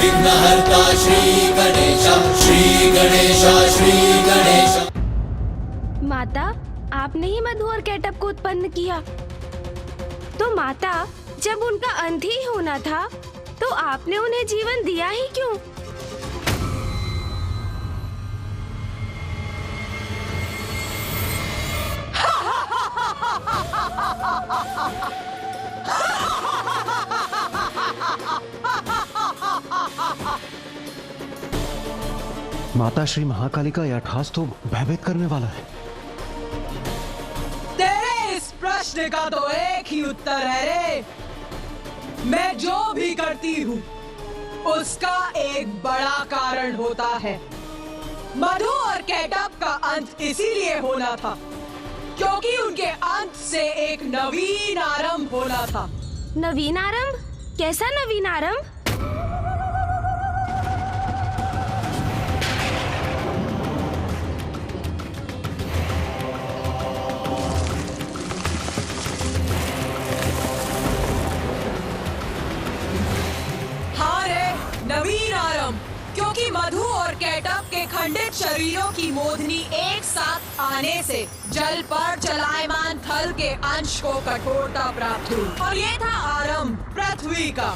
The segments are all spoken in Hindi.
विघ्नहर्ता श्री गणेश, श्री गणेश, श्री गणेश। माता, आपने ही मधु और केटअप को उत्पन्न किया। तो माता, जब उनका अंत ही होना था तो आपने उन्हें जीवन दिया ही क्यों? माता श्री महाकाली का यह ठास तो भयभीत करने वाला है। तेरे इस प्रश्न का तो एक ही उत्तर है रे। मैं जो भी करती हूँ उसका एक बड़ा कारण होता है। मधु और केटअप का अंत इसीलिए होना था क्योंकि उनके अंत से एक नवीन आरंभ होना था। नवीन आरंभ? कैसा नवीन आरंभ? नवीन आरंभ, क्योंकि मधु और केटअप के खंडित शरीरों की मोधनी एक साथ आने से जल पर चलायमान थल के अंश को कठोरता प्राप्त हुई और ये था आरंभ पृथ्वी का।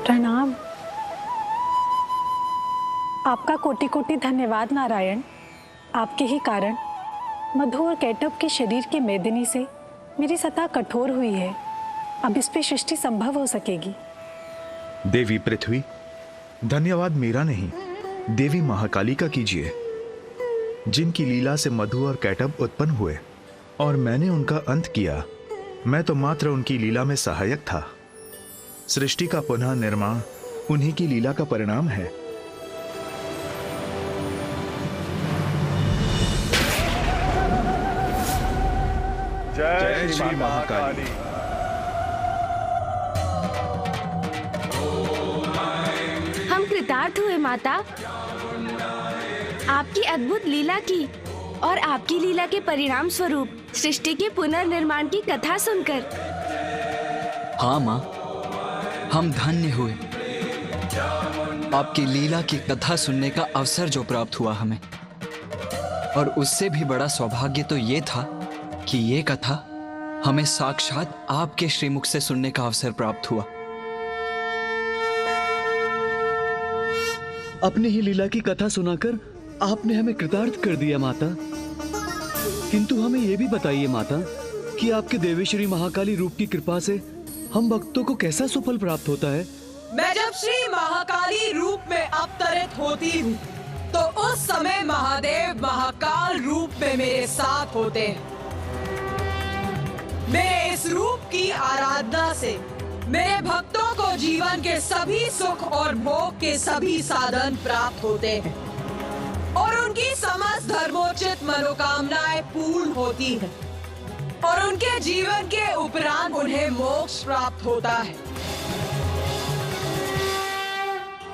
प्रणाम। आपका कोटि कोटि धन्यवाद नारायण। आपके ही कारण मधु और केटअप के शरीर की मेदिनी से मेरी सतह कठोर हुई है। अब इस पे सृष्टि संभव हो सकेगी। देवी पृथ्वी, धन्यवाद मेरा नहीं, देवी महाकाली का कीजिए, जिनकी लीला से मधु और केटअप उत्पन्न हुए और मैंने उनका अंत किया। मैं तो मात्र उनकी लीला में सहायक था। सृष्टि का पुनः निर्माण उन्हीं की लीला का परिणाम है। जय श्री महाकाली। हम कृतार्थ हुए माता, आपकी अद्भुत लीला की और आपकी लीला के परिणाम स्वरूप सृष्टि के पुनर्निर्माण की कथा सुनकर। हाँ माँ, हम धन्य हुए। आपकी लीला की कथा सुनने का अवसर जो प्राप्त हुआ हमें, और उससे भी बड़ा सौभाग्य तो ये था कि ये कथा हमें साक्षात आपके श्रीमुख से सुनने का अवसर प्राप्त हुआ। अपनी ही लीला की कथा सुनाकर आपने हमें कृतार्थ कर दिया माता। किंतु हमें यह भी बताइए माता कि आपके देवी श्री महाकाली रूप की कृपा से हम भक्तों को कैसा सुफल प्राप्त होता है? मैं जब श्री महाकाली रूप में अवतरित होती हूँ तो उस समय महादेव महाकाल रूप में मेरे साथ होते हैं। मेरे इस रूप की आराधना से मेरे भक्तों को जीवन के सभी सुख और भोग के सभी साधन प्राप्त होते हैं और उनकी समस्त धर्मोचित मनोकामनाएं पूर्ण होती हैं और उनके जीवन के उपरांत उन्हें मोक्ष प्राप्त होता है।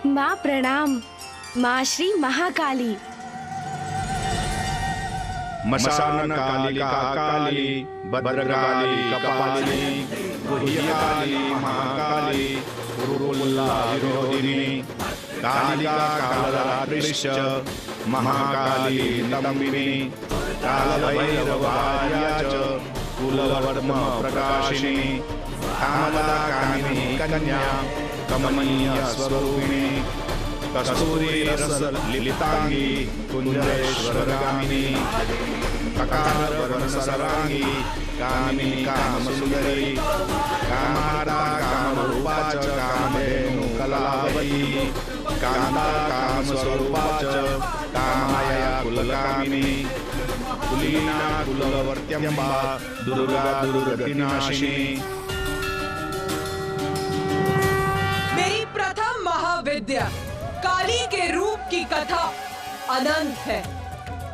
माँ प्रणाम। माँ श्री महाकाली। मसान कालिका काली, भद्रकाली कपालिनी, गुह्यकाली महाकाली, उरुला विरोधिनी, कालिका कालरात्रिश्च, महाकाली नतम्बिनी, कालभैरवार्या च, कुलवर्म प्रकाशिनी, कामदा कामिनी कन्या, कमनीय स्वरूपिणी, कस्तूरी रस लिलितांगी, कुंजरेश्वरगामिनी, ककार वर्ण सरांगी, कामिनी कामसुंदरी, कामादा कामरूपा च, कामधेनु कलावती, कांता कामस्वरूपा च, कामाया कुलकामिनी, कुलीना कुलवर्त्यम्बा, दुर्गा दुर्गतिनाशिनी। कली के रूप की कथा अनंत है,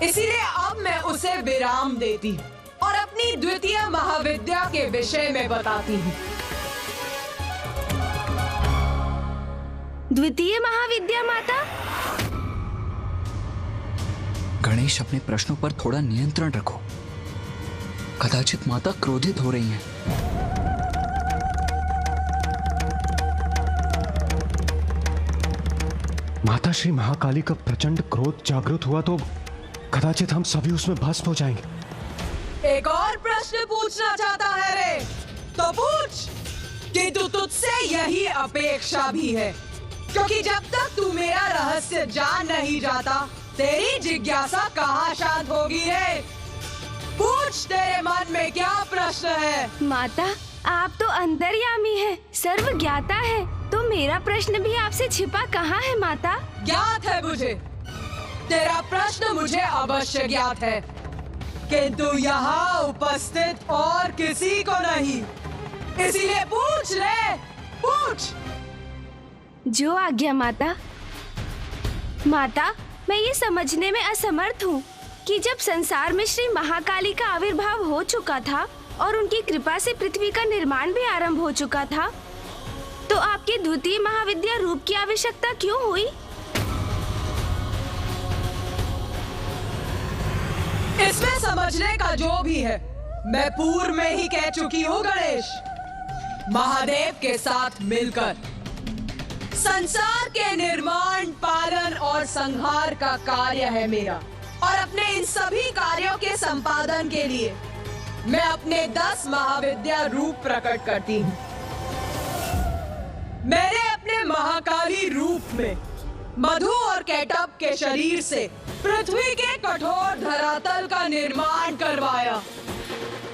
इसीलिए अब मैं उसे विराम देती हूँ और अपनी द्वितीय महाविद्या के विषय में बताती हूँ। द्वितीय महाविद्या माता? गणेश, अपने प्रश्नों पर थोड़ा नियंत्रण रखो। कदाचित माता क्रोधित हो रही हैं। माता श्री महाकाली का प्रचंड क्रोध जागृत हुआ तो कदाचित हम सभी उसमें भस्म हो जाएंगे। एक और प्रश्न पूछना चाहता है रे? तो पूछ, किंतु तुझसे यही अपेक्षा भी है, क्योंकि जब तक तू मेरा रहस्य जान नहीं जाता, तेरी जिज्ञासा कहाँ शांत होगी रे? पूछ, तेरे मन में क्या प्रश्न है? माता, आप तो अंतर्यामी हैं, सर्वज्ञाता है, तो मेरा प्रश्न भी आपसे छिपा कहाँ है माता? ज्ञात है मुझे, तेरा प्रश्न मुझे अवश्य ज्ञात है, किंतु यहाँ उपस्थित और किसी को नहीं, इसीलिए पूछ ले, पूछ। जो आज्ञा माता। माता, मैं ये समझने में असमर्थ हूँ कि जब संसार में श्री महाकाली का आविर्भाव हो चुका था और उनकी कृपा से पृथ्वी का निर्माण भी आरंभ हो चुका था, तो आपकी द्वितीय महाविद्या रूप की आवश्यकता क्यों हुई? इसमें समझने का जो भी है, मैं पूर्व में ही कह चुकी हूँ गणेश। महादेव के साथ मिलकर संसार के निर्माण, पालन और संहार का कार्य है मेरा, और अपने इन सभी कार्यों के संपादन के लिए मैं अपने 10 महाविद्या रूप प्रकट करती हूँ। मैंने अपने महाकाली रूप में मधु और केटप के शरीर से पृथ्वी के कठोर धरातल का निर्माण करवाया,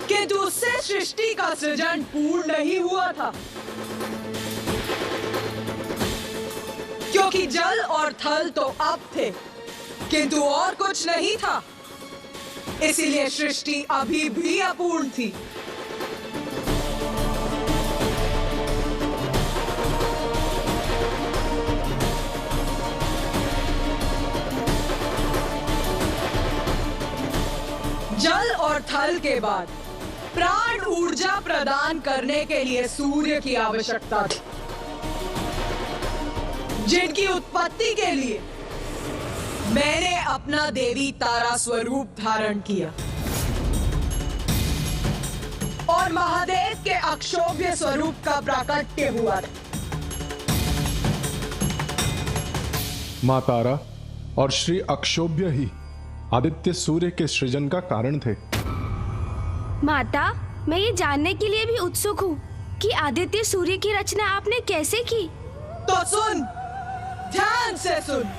किंतु उससे सृष्टि का सृजन पूर्ण नहीं हुआ था, क्योंकि जल और थल तो अब थे, किंतु और कुछ नहीं था, इसीलिए सृष्टि अभी भी अपूर्ण थी। जल और थल के बाद प्राण ऊर्जा प्रदान करने के लिए सूर्य की आवश्यकता थी, जिनकी उत्पत्ति के लिए मैंने अपना देवी तारा स्वरूप धारण किया और महादेव के अक्षोभ्य स्वरूप का प्राकट्य हुआ था। माँ तारा और श्री अक्षोभ्य ही आदित्य सूर्य के सृजन का कारण थे। माता, मैं ये जानने के लिए भी उत्सुक हूँ कि आदित्य सूर्य की रचना आपने कैसे की? तो सुन, ध्यान से सुन।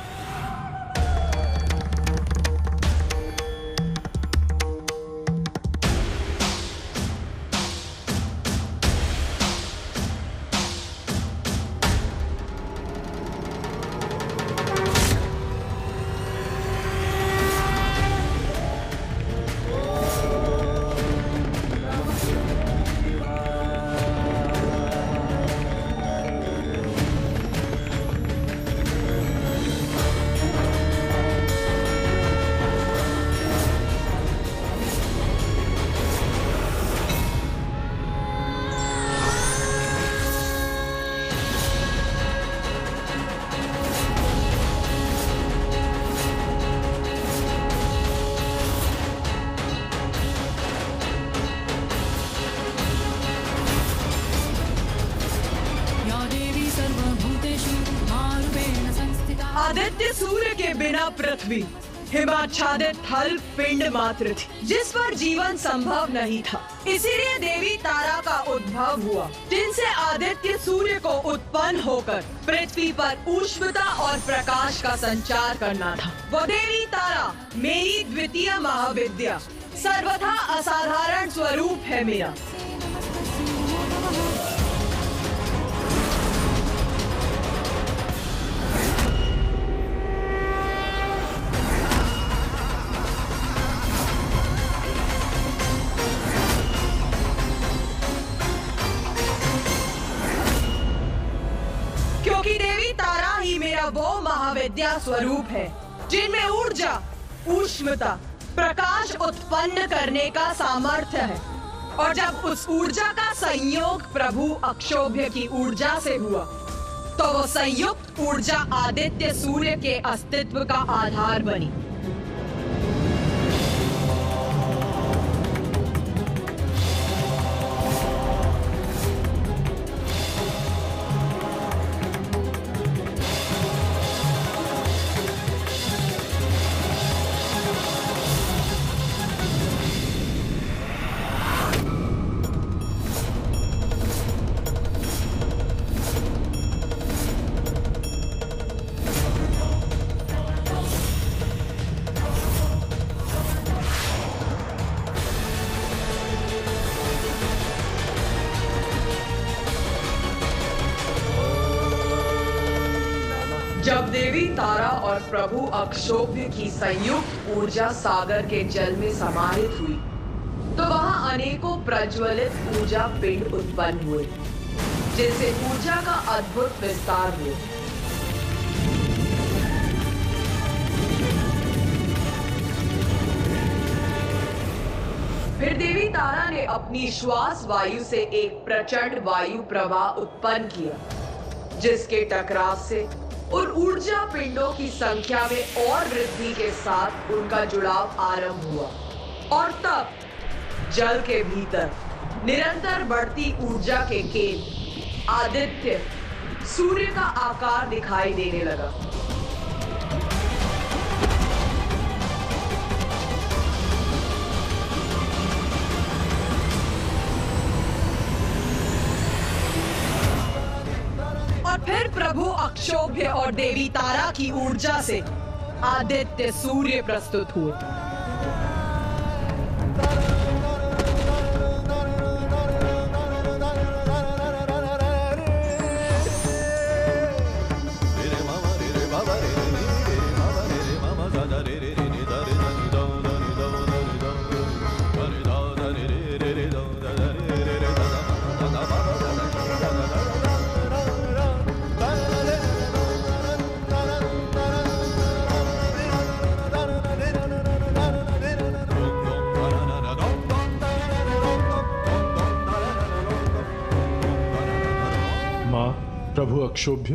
आदित्य सूर्य के बिना पृथ्वी हिमाच्छादित थल पिंड मात्र थी, जिस पर जीवन संभव नहीं था। इसीलिए देवी तारा का उद्भव हुआ, जिनसे आदित्य सूर्य को उत्पन्न होकर पृथ्वी पर ऊष्मता और प्रकाश का संचार करना था। वो देवी तारा मेरी द्वितीय महाविद्या, सर्वथा असाधारण स्वरूप है मेरा। क्योंकि देवी तारा ही मेरा यह वो महाविद्या स्वरूप है जिनमें ऊर्जा, ऊष्मता, प्रकाश उत्पन्न करने का सामर्थ्य है। और जब उस ऊर्जा का संयोग प्रभु अक्षोभ्य की ऊर्जा से हुआ तो वो संयुक्त ऊर्जा आदित्य सूर्य के अस्तित्व का आधार बनी। जब देवी तारा और प्रभु अक्षोभ्य की संयुक्त ऊर्जा सागर के जल में समाहित हुई तो वहां अनेकों प्रज्वलित ऊर्जा पिंड उत्पन्न हुए, जिनसे ऊर्जा का अद्भुत विस्तार हुआ। फिर देवी तारा ने अपनी श्वास वायु से एक प्रचंड वायु प्रवाह उत्पन्न किया, जिसके टकराव से उन ऊर्जा पिंडों की संख्या में और वृद्धि के साथ उनका जुड़ाव आरंभ हुआ। और तब जल के भीतर निरंतर बढ़ती ऊर्जा के केंद्र आदित्य सूर्य का आकार दिखाई देने लगा। फिर प्रभु अक्षोभ्य और देवी तारा की ऊर्जा से आदित्य सूर्य प्रस्तुत हुए। प्रभु अक्षोभ्य,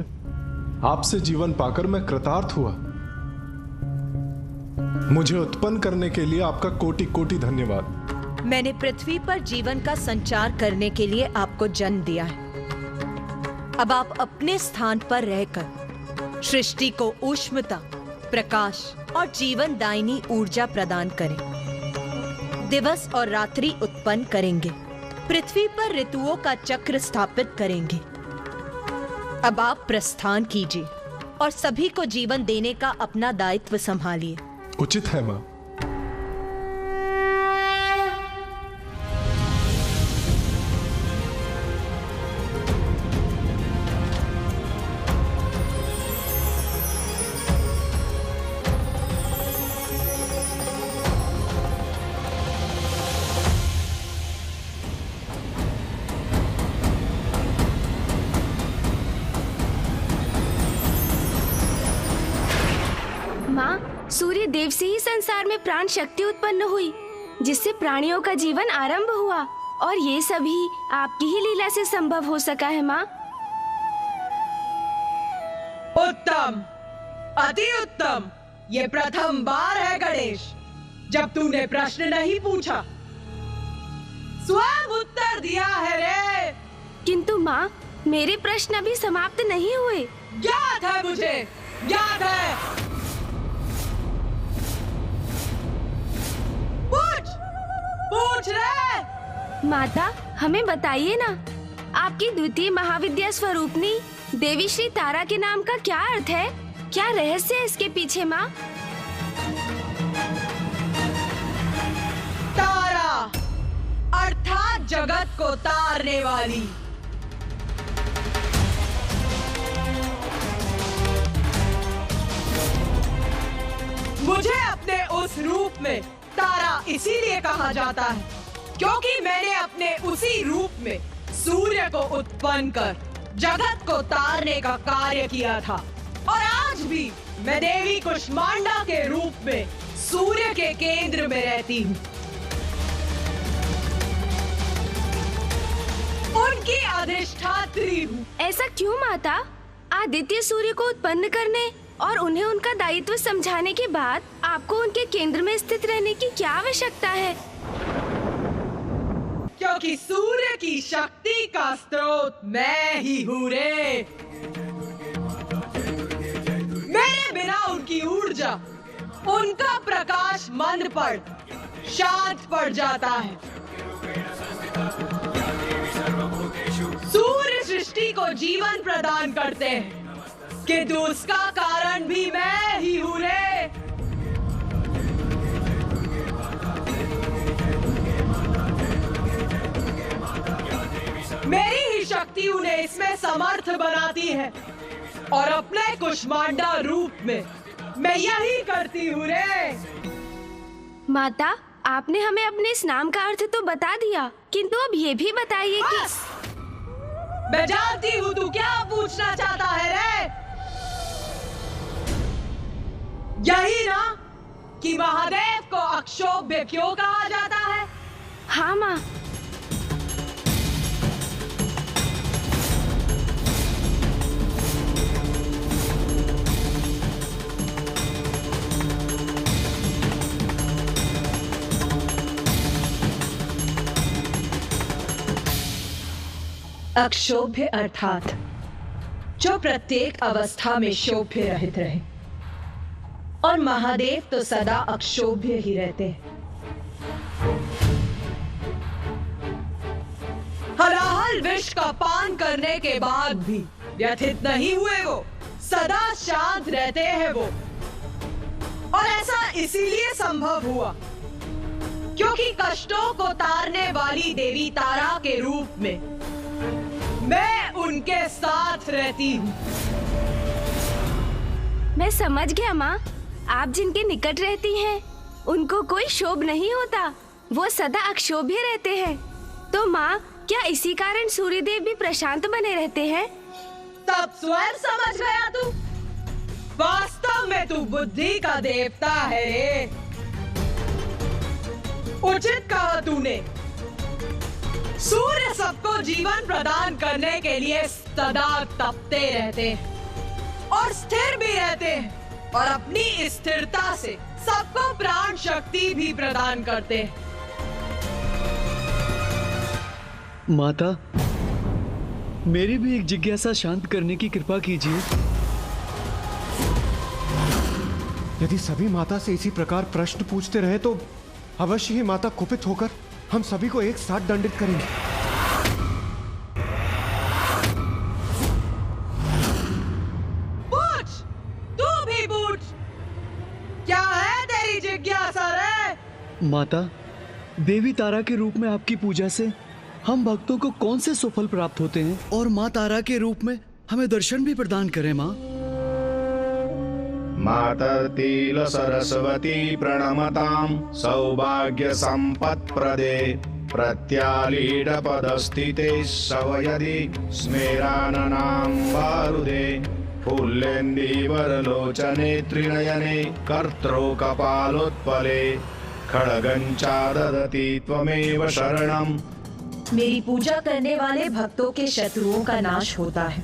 आपसे जीवन पाकर मैं कृतार्थ हुआ। मुझे उत्पन्न करने के लिए आपका कोटि कोटि धन्यवाद। मैंने पृथ्वी पर जीवन का संचार करने के लिए आपको जन्म दिया है। अब आप अपने स्थान पर रहकर सृष्टि को ऊष्मता, प्रकाश और जीवन दायिनी ऊर्जा प्रदान करें। दिवस और रात्रि उत्पन्न करेंगे, पृथ्वी पर ऋतुओं का चक्र स्थापित करेंगे। अब आप प्रस्थान कीजिए और सभी को जीवन देने का अपना दायित्व संभालिए। उचित है मां। सूर्य देव से ही संसार में प्राण शक्ति उत्पन्न हुई, जिससे प्राणियों का जीवन आरंभ हुआ, और ये सभी आपकी ही लीला से संभव हो सका है माँ। उत्तम, अति उत्तम। ये प्रथम बार है गणेश जब तूने प्रश्न नहीं पूछा, स्वयं उत्तर दिया है रे। किंतु माँ, मेरे प्रश्न अभी समाप्त नहीं हुए। ज्ञात है मुझे, ज्ञात है। पूछ रे। माता, हमें बताइए ना, आपकी द्वितीय महाविद्या स्वरूपनी देवी श्री तारा के नाम का क्या अर्थ है? क्या रहस्य है इसके पीछे माँ? तारा अर्थात जगत को तारने वाली। मुझे अपने उस रूप में तारा इसीलिए कहा जाता है क्योंकि मैंने अपने उसी रूप में सूर्य को उत्पन्न कर जगत को तारने का कार्य किया था, और आज आज भी मैं देवी कुष्मांडा के रूप में सूर्य के केंद्र में रहती हूँ, उनकी अधिष्ठात्री हूँ। ऐसा क्यों माता? आदित्य सूर्य को उत्पन्न करने और उन्हें उनका दायित्व समझाने के बाद आपको उनके केंद्र में स्थित रहने की क्या आवश्यकता है? क्योंकि सूर्य की शक्ति का स्रोत मैं ही हूँ रे। मेरे बिना उनकी ऊर्जा, उनका प्रकाश मंद पड़, शांत पड़ जाता है। सूर्य सृष्टि को जीवन प्रदान करते हैं, किंतु उसका कारण भी मैं ही हूँ रे। मेरी ही शक्ति उन्हें इसमें समर्थ बनाती है और अपने कुष्मांडा रूप में मैं यही करती हूँ रे। माता, आपने हमें अपने इस नाम का अर्थ तो बता दिया, किंतु अब ये भी बताइए कि मैं जानती हूँ तू क्या पूछना चाहता है रे। यही ना कि महादेव को अक्षोभ्य क्यों कहा जाता है? हाँ माँ। अक्षोभ्य अर्थात जो प्रत्येक अवस्था में शोभ्य रहित रहे, और महादेव तो सदा अक्षोभ्य ही रहते हैं। हलाहल विष का पान करने के बाद भी व्यथित नहीं हुए वो, सदा शांत रहते हैं वो। और ऐसा इसीलिए संभव हुआ क्योंकि कष्टों को तारने वाली देवी तारा के रूप में मैं उनके साथ रहती हूँ। मैं समझ गया माँ। आप जिनके निकट रहती हैं, उनको कोई क्षोभ नहीं होता, वो सदा अक्षोभ्य रहते हैं। तो माँ, क्या इसी कारण सूर्यदेव भी प्रशांत बने रहते हैं? तब स्वयं समझ गया तू। वास्तव में तू बुद्धि का देवता है रे। उचित कहा तूने। सूर्य सबको जीवन प्रदान करने के लिए सदा तपते रहते हैं और स्थिर भी रहते हैं, और अपनी स्थिरता से सबको प्राण शक्ति भी प्रदान करते हैं। माता, मेरी भी एक जिज्ञासा शांत करने की कृपा कीजिए। यदि सभी माता से इसी प्रकार प्रश्न पूछते रहे तो अवश्य ही माता कुपित होकर हम सभी को एक साथ दंडित करेंगे। पूछ, तू भी पूछ। क्या है तेरी जिज्ञासा रे? माता, देवी तारा के रूप में आपकी पूजा से हम भक्तों को कौन से सुफल प्राप्त होते हैं, और माँ तारा के रूप में हमें दर्शन भी प्रदान करें माँ। मातर्तिल सरस्वती प्रणमतां सौभाग्य संपत्प्रदे प्रत्यालीड पदस्थिते सवयदि स्मेराननां वारुदे फुल्लेन्दीवरलोचने त्रिनयने कर्त्रो कपालोत्पले खड्गञ्चाददति त्वमेव शरणम्। मेरी पूजा करने वाले भक्तों के शत्रुओं का नाश होता है,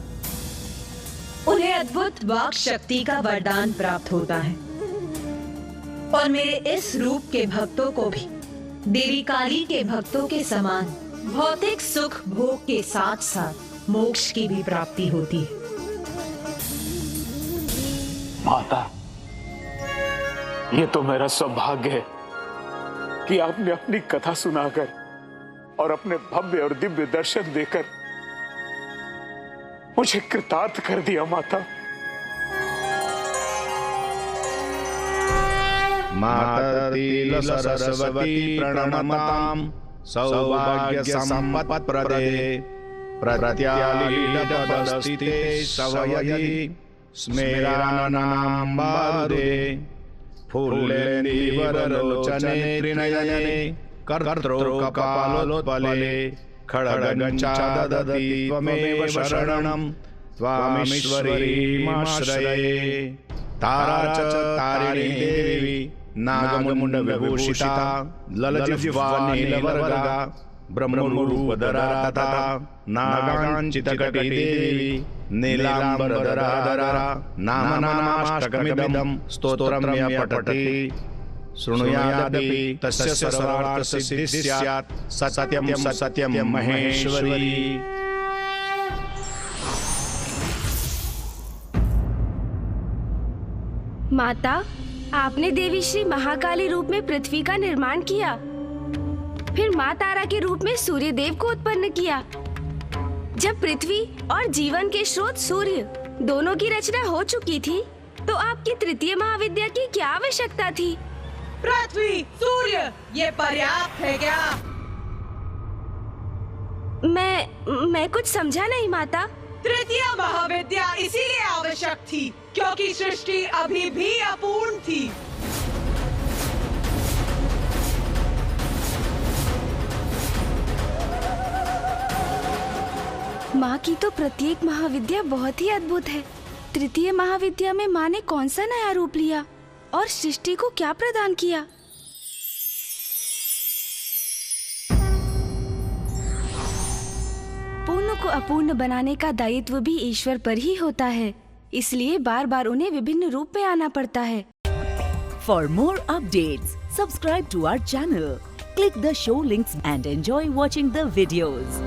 उन्हें अद्भुत वाक शक्ति का वरदान प्राप्त होता है, और मेरे इस रूप के भक्तों को भी देवी काली के भक्तों के समान भौतिक सुख भोग के साथ साथ मोक्ष की भी प्राप्ति होती है। माता, ये तो मेरा सौभाग्य है कि आपने अपनी कथा सुनाकर और अपने भव्य और दिव्य दर्शन देकर मुझे कृतार्थ कर दिया माता। मातर्तिल सरस्वती प्रणमतां सौभाग्य संपत्प्रदे प्रत्यालीड पदस्थिते सवयदि स्मेराननां वारुदे फुल्लेन्दीवरलोचने त्रिनयने कर्त्रो कपालोत्पले खड्गञ्चाददति त्वमेव शरणम्। त्वामीश्वरीमाश्रये तारा च तारिणी देवी नागमुण्डविभूषिता ललजिह्वा नीलवर्गा ब्रह्मरूपधरा तथा नागाञ्चितकटी देवी नीलाम्बरधरा नाम नामाष्टकमिदं स्तोत्रं यः पठति शृणुयादपि तस्य सर्वार्थसिद्धिः स्यात् सत्यं सत्यं महेश्वरी। माता, आपने देवी श्री महाकाली रूप में पृथ्वी का निर्माण किया, फिर माँ तारा के रूप में सूर्य देव को उत्पन्न किया। जब पृथ्वी और जीवन के स्रोत सूर्य दोनों की रचना हो चुकी थी, तो आपकी तृतीय महाविद्या की क्या आवश्यकता थी? पृथ्वी, सूर्य, ये पर्याप्त है क्या? मैं कुछ समझा नहीं माता। तृतीय महाविद्या इसीलिए आवश्यक थी क्योंकि सृष्टि अभी भी अपूर्ण थी। माँ की तो प्रत्येक महाविद्या बहुत ही अद्भुत है। तृतीय महाविद्या में माँ ने कौन सा नया रूप लिया और सृष्टि को क्या प्रदान किया? पूर्ण को अपूर्ण बनाने का दायित्व भी ईश्वर पर ही होता है, इसलिए बार बार उन्हें विभिन्न रूप में आना पड़ता है। For more updates, subscribe to our channel, click the show links and enjoy watching the videos.